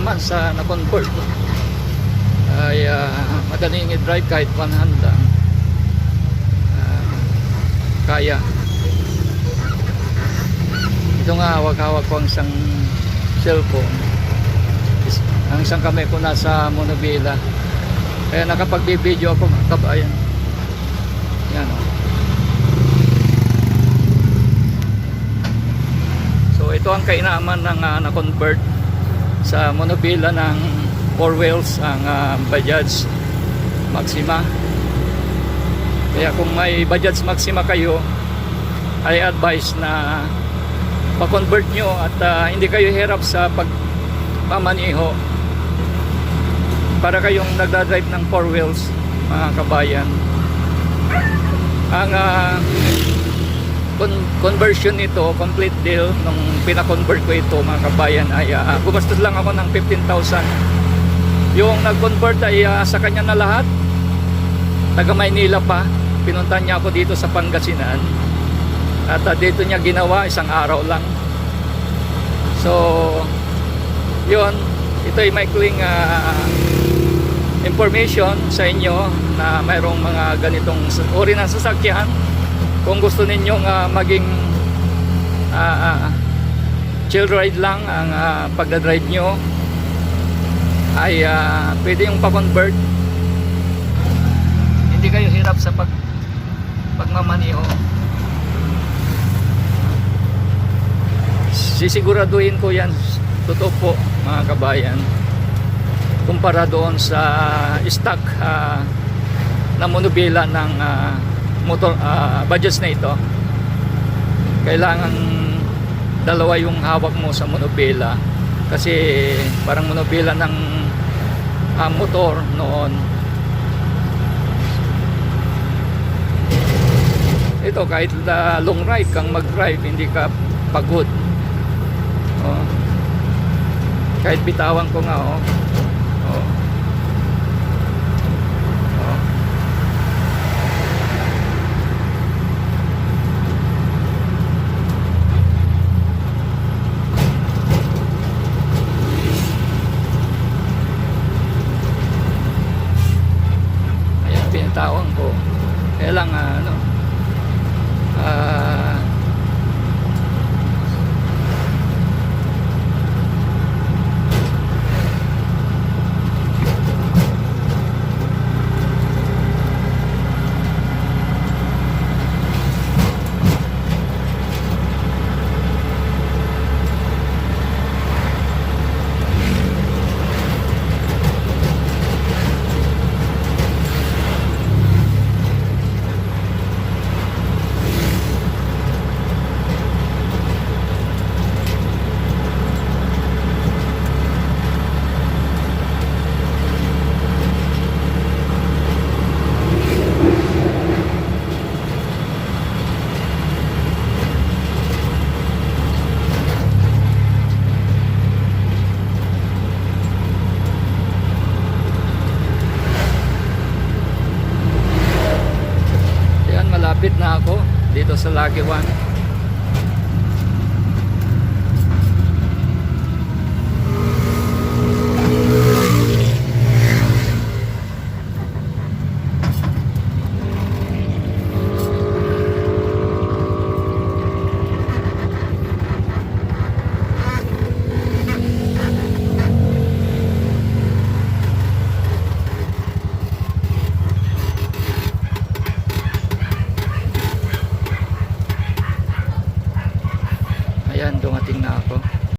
naman sa na-convert ay madaling i-drive kahit 100 kaya. Ito nga, hawak-hawak ko ang isang cellphone, ang isang kamay ko nasa Monobela, kaya nakapag-video ako mga kabayan. Yan o. So ito ang kainaman ng na-convert sa Monobela ng 4 wheels, ang Bajaj Maxima. Kaya kung may Bajaj Maxima kayo, I advise na pa-convert nyo at hindi kayo hirap sa pagmamaniho para kayong nagdadrive ng 4 wheels mga kabayan. Ang conversion nito, complete deal, nung pina-convert ko ito mga kabayan, ay gumastos lang ako ng 15,000. Yung nag-convert ay sa kanya na lahat, taga Maynila pa, pinuntahan niya ako dito sa Pangasinan at dito niya ginawa, isang araw lang. So yun, ito ay maikling information sa inyo na mayroong mga ganitong uri ng sasakyan. Kung gusto ninyong maging chill ride lang ang pagdadrive nyo, ay pwede yung pa-convert, hindi kayo hirap sa pagmamaniho. Sisiguraduhin ko yan, totoo po mga kabayan, kumpara doon sa stock na Monobela ng motor Bajaj na ito. Kailangan dalawa yung hawak mo sa Monobela, kasi parang Monobela ng motor noon. Ito kahit long ride kang mag-drive, hindi ka pagod. Oh. Kahit bitawan ko nga oh. Oh. Oh. Ayan, binitawan ko. Kaya lang malapit na ako dito sa Lagiwan.